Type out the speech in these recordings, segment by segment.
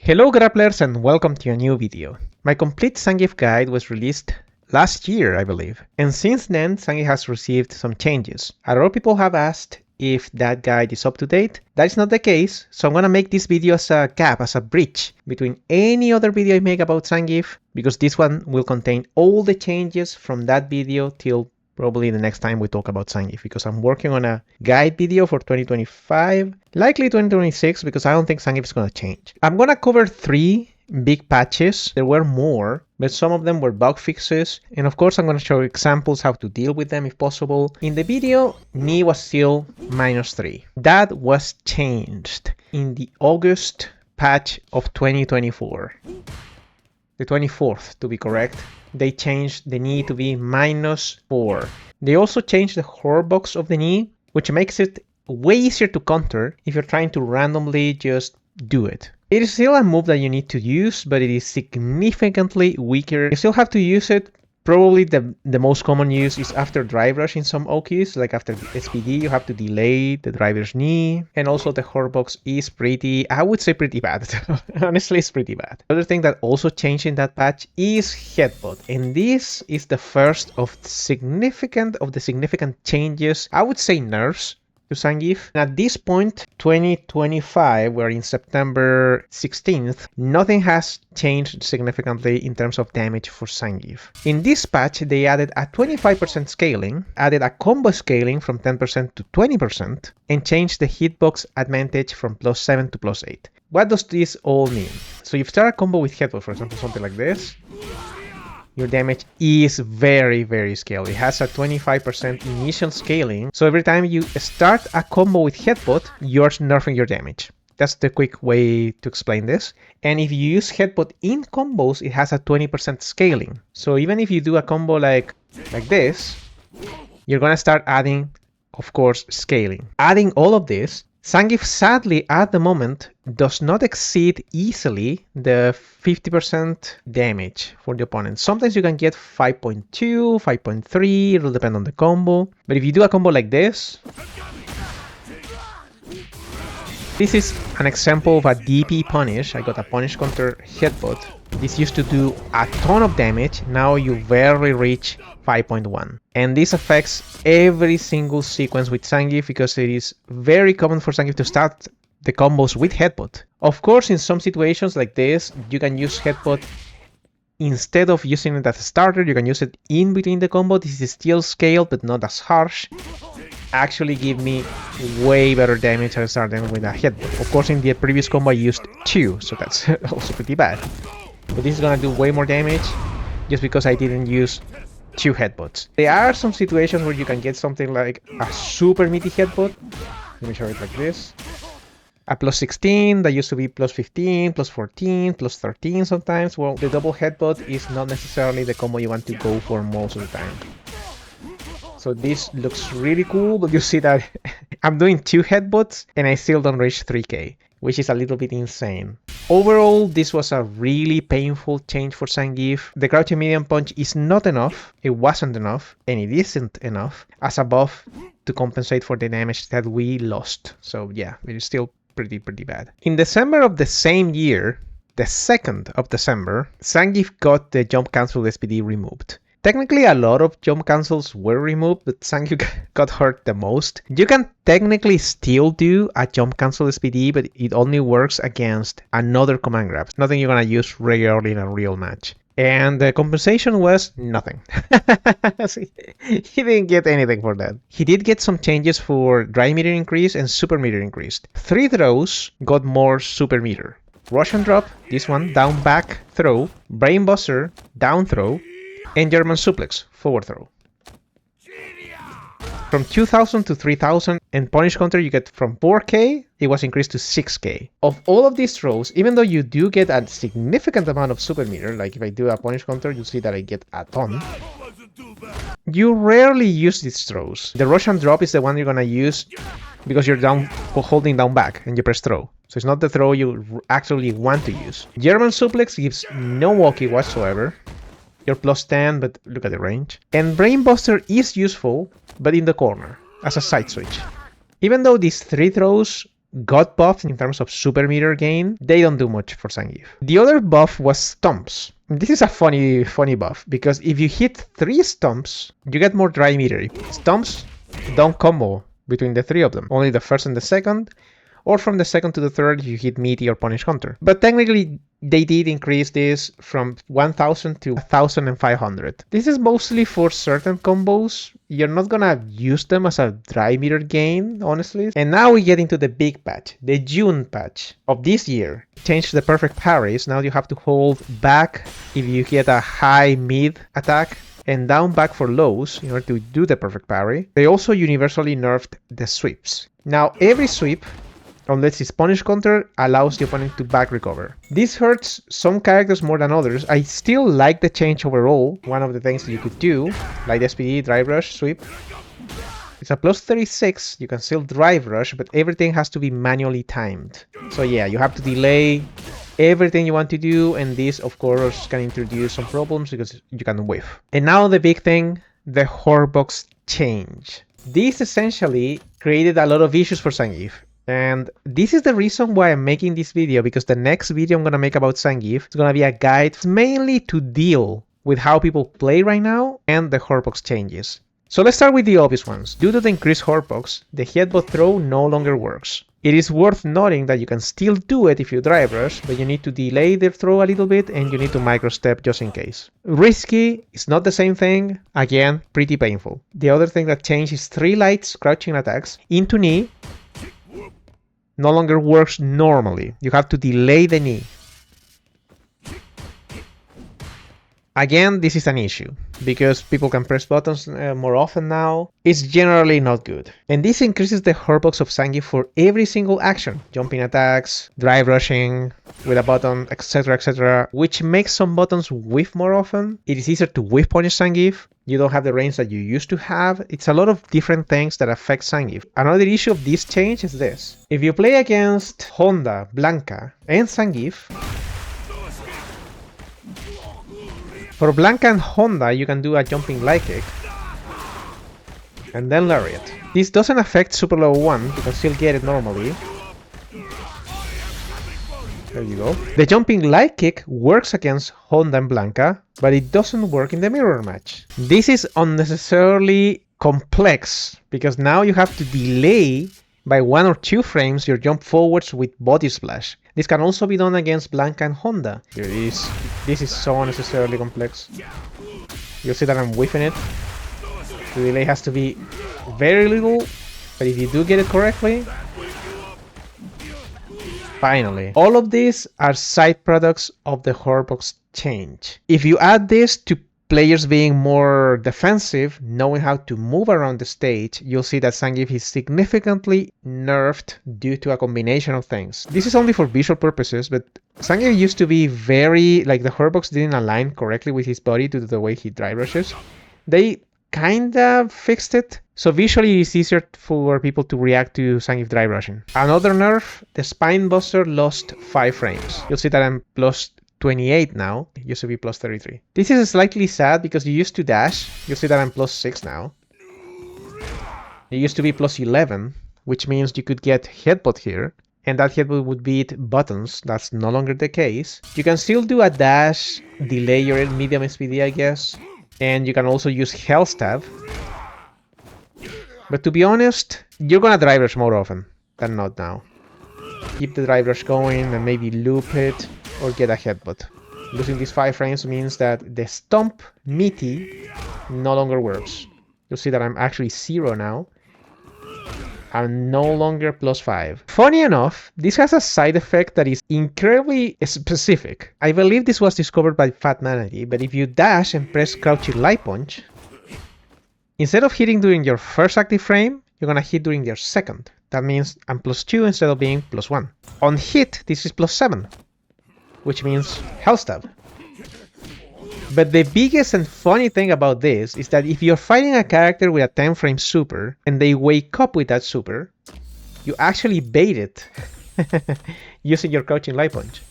Hello grapplers and welcome to a new video. My complete Zangief guide was released last year, I believe, and since then Zangief has received some changes. A lot of people have asked if that guide is up to date. That is not the case, so I'm gonna make this video as a gap, as a bridge between any other video I make about Zangief, because this one will contain all the changes from that video till probably the next time we talk about Zangief, because I'm working on a guide video for 2025, likely 2026, because I don't think Zangief is going to change. I'm going to cover 3 big patches. There were more, but some of them were bug fixes. And of course, I'm going to show examples how to deal with them if possible. In the video, knee was still -3. That was changed in the August patch of 2024. The 24th, to be correct. They changed the knee to be -4. They also changed the horror box of the knee, which makes it way easier to counter if you're trying to randomly just do it. It is still a move that you need to use, but it is significantly weaker. You still have to use it. Probably the most common use is after drive rush in some Okis, like after SPD, you have to delay the driver's knee. And also the horror box is pretty, I would say pretty bad. Honestly, it's pretty bad. The other thing that also changed in that patch is headbutt. And this is the first of the significant changes, I would say nerfs, to Zangief. And at this point, 2025, we're in September 16th, nothing has changed significantly in terms of damage for Zangief. In this patch, they added a 25% scaling, added a combo scaling from 10% to 20%, and changed the hitbox advantage from +7 to +8. What does this all mean? So if you start a combo with headbutt, for example, something like this, your damage is very scaled. It has a 25% initial scaling. So every time you start a combo with headbutt, you're nerfing your damage. That's the quick way to explain this. And if you use headbutt in combos, it has a 20% scaling. So even if you do a combo like this, you're gonna start adding, of course, scaling. Adding all of this, Zangief sadly at the moment does not exceed easily the 50% damage for the opponent. Sometimes you can get 5.2, 5.3, it will depend on the combo. But if you do a combo like this, this is an example of a DP punish. I got a punish counter headbutt. This used to do a ton of damage. Now you barely reach 5.1. And this affects every single sequence with Zangief because it is very common for Zangief to start the combos with headbutt. Of course, in some situations like this, you can use headbutt instead of using it as a starter. You can use it in between the combo. This is still scaled, but not as harsh. Actually give me way better damage than starting with a headbutt. Of course, in the previous combo I used 2, so that's also pretty bad. But this is gonna do way more damage just because I didn't use 2 headbutts. There are some situations where you can get something like a super meaty headbutt. Let me show it like this. A +16 that used to be +15, +14, +13 sometimes. Well, the double headbutt is not necessarily the combo you want to go for most of the time. So this looks really cool, but you see that I'm doing 2 headbutts and I still don't reach 3k, which is a little bit insane. Overall, this was a really painful change for Zangief. The crouching medium punch is not enough, it wasn't enough, and it isn't enough as a buff to compensate for the damage that we lost. So yeah, it is still pretty bad. In December of the same year, the 2nd of December, Zangief got the jump cancel SPD removed. Technically, a lot of jump cancels were removed, but Zangief got hurt the most. You can technically still do a jump cancel SPD, but it only works against another command grab. It's nothing you're gonna use regularly in a real match. And the compensation was nothing. He didn't get anything for that. He did get some changes for dry meter increase and super meter increased. 3 throws got more super meter. Russian drop, this one, down back throw, brain buster, down throw, and German suplex, forward throw. From 2000 to 3000, and punish counter you get from 4k, it was increased to 6k. Of all of these throws, even though you do get a significant amount of super meter, like if I do a punish counter, you see that I get a ton. You rarely use these throws. The Russian drop is the one you're gonna use because you're holding down back and you press throw. So it's not the throw you actually want to use. German suplex gives no walkie whatsoever. You're +10, but look at the range. And Brainbuster is useful, but in the corner, as a side switch. Even though these 3 throws got buffed in terms of super meter gain, they don't do much for Zangief. The other buff was stomps. This is a funny buff, because if you hit 3 stomps, you get more dry meter. Stomps don't combo between the 3 of them, only the first and the second, or from the second to the third if you hit meaty or punish counter. But technically, they did increase this from 1000 to 1500. This is mostly for certain combos. You're not gonna use them as a dry meter gain, honestly. And now we get into the big patch, the June patch of this year. Changed the perfect parries. Now you have to hold back if you get a high mid attack, and down back for lows in order to do the perfect parry. They also universally nerfed the sweeps. Now every sweep, unless it's punish counter, allows the opponent to back recover. This hurts some characters more than others. I still like the change overall. One of the things that you could do, like the SPD, drive rush, sweep. It's a plus 36, you can still drive rush, but everything has to be manually timed. So yeah, you have to delay everything you want to do, and this of course can introduce some problems because you can whiff. And now the big thing, the Horbox change. This essentially created a lot of issues for Zangief. And this is the reason why I'm making this video, because the next video I'm gonna make about Zangief is gonna be a guide mainly to deal with how people play right now and the Horbox changes. So let's start with the obvious ones. Due to the increased Horbox, the headbutt throw no longer works. It is worth noting that you can still do it if you drive rush, but you need to delay the throw a little bit and you need to microstep just in case. Risky, it's not the same thing. Again, pretty painful. The other thing that changed is 3 lights crouching attacks into knee. No longer works normally. You have to delay the knee. Again, this is an issue, because people can press buttons more often now. It's generally not good. And this increases the Horbox of Zangief for every single action. Jumping attacks, drive rushing with a button, etc, etc. Which makes some buttons whiff more often. It is easier to whiff punish Zangief. You don't have the range that you used to have. It's a lot of different things that affect Zangief. Another issue of this change is this. If you play against Honda, Blanca, and Zangief, for Blanca and Honda, you can do a jumping light kick and then lariat. This doesn't affect super level 1, you can still get it normally. There you go. The jumping light kick works against Honda and Blanca, but it doesn't work in the mirror match. This is unnecessarily complex, because now you have to delay by 1 or 2 frames your jump forwards with body splash. This can also be done against Blanca and Honda. Here it is. This is so unnecessarily complex. You'll see that I'm whiffing it. The delay has to be very little, but if you do get it correctly, finally. All of these are side products of the Horbox change. If you add this to players being more defensive, knowing how to move around the stage, you'll see that Zangief is significantly nerfed due to a combination of things. This is only for visual purposes, but Zangief used to be very, like, the Horbox didn't align correctly with his body due to the way he drive rushes. They kinda fixed it, so visually it's easier for people to react to Zangief drive rushing. Another nerf, the Spine Buster lost 5 frames. You'll see that I'm plus 28 now. It used to be plus 33. This is slightly sad because you used to dash. You'll see that I'm plus 6 now. It used to be plus 11, which means you could get headbutt here, and that headbutt would beat buttons. That's no longer the case. You can still do a dash, delay your medium SPD, I guess, and you can also use Hell Stab. But to be honest, you're gonna drive rush more often than not now. Keep the drive rush going and maybe loop it, or get a headbutt. Losing these 5 frames means that the stomp meaty no longer works. You'll see that I'm actually 0 now. I'm no longer plus 5. Funny enough, this has a side effect that is incredibly specific. I believe this was discovered by Fat Manatee, but if you dash and press crouching light punch, instead of hitting during your first active frame, you're gonna hit during your second. That means I'm plus 2 instead of being plus 1. On hit, this is plus 7. Which means Hell Stab. But the biggest and funny thing about this is that if you're fighting a character with a 10 frame super and they wake up with that super, you actually bait it using your crouching light punch.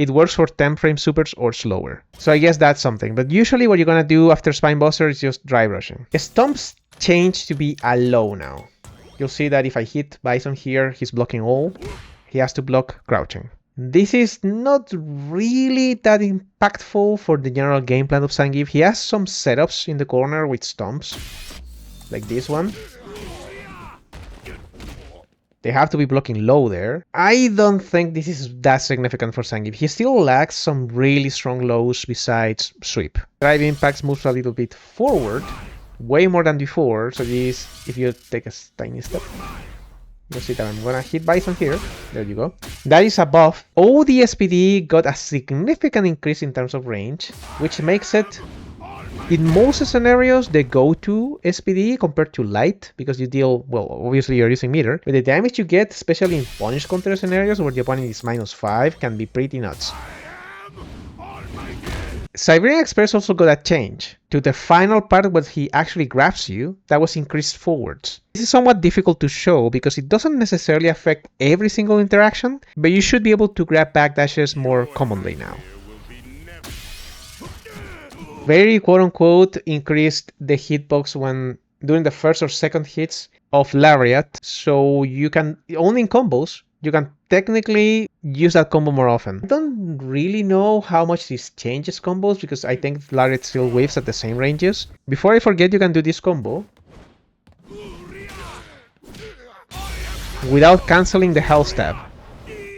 it works for 10 frame supers or slower. So I guess that's something. But usually what you're gonna do after Spinebuster is just dry brushing. Stomps change to be a low now. You'll see that if I hit Bison here, he's blocking all. He has to block crouching. This is not really that impactful for the general game plan of Zangief. He has some setups in the corner with stomps, like this one. They have to be blocking low there. I don't think this is that significant for Zangief. He still lacks some really strong lows besides sweep. Drive impacts moves a little bit forward, way more than before, so this, if you take a tiny step, you'll see that I'm gonna hit Bison here. There you go. That is a buff. OD SPD got a significant increase in terms of range, which makes it, in most scenarios, the go-to SPD compared to light, because you deal, well, obviously you're using meter, but the damage you get, especially in punish counter scenarios where the opponent is -5, can be pretty nuts. Siberian Express also got a change. To the final part where he actually grabs you, that was increased forwards. This is somewhat difficult to show because it doesn't necessarily affect every single interaction, but you should be able to grab backdashes more commonly now. Very quote-unquote increased the hitbox when doing the first or second hits of Lariat, so you can, only in combos, you can technically use that combo more often. I don't really know how much this changes combos because I think Lariat still waves at the same ranges. Before I forget, you can do this combo without cancelling the health stab.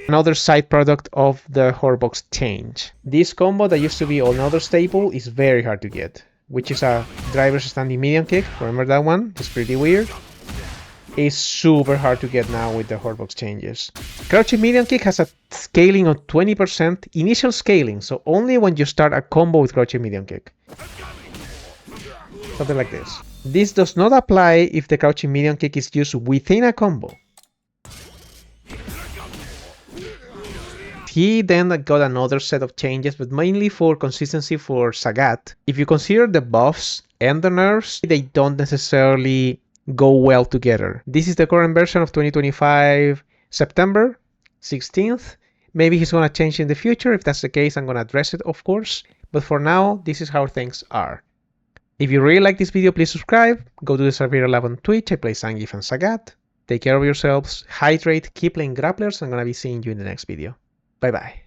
Another side product of the Horbox change. This combo that used to be another staple is very hard to get, which is a driver's standing medium kick. Remember that one? It's pretty weird. Is super hard to get now with the Horbox changes. Crouching medium kick has a scaling of 20%, initial scaling, so only when you start a combo with crouching medium kick. Something like this. This does not apply if the crouching medium kick is used within a combo. He then got another set of changes, but mainly for consistency for Sagat. If you consider the buffs and the nerfs, they don't necessarily go well together. This is the current version of 2025, September 16th. Maybe he's gonna change in the future. If that's the case, I'm gonna address it, of course. But for now, this is how things are. If you really like this video, please subscribe. Go to the server Lab on Twitch. I play Zangief and Sagat. Take care of yourselves, hydrate, keep playing grapplers. I'm gonna be seeing you in the next video. Bye bye.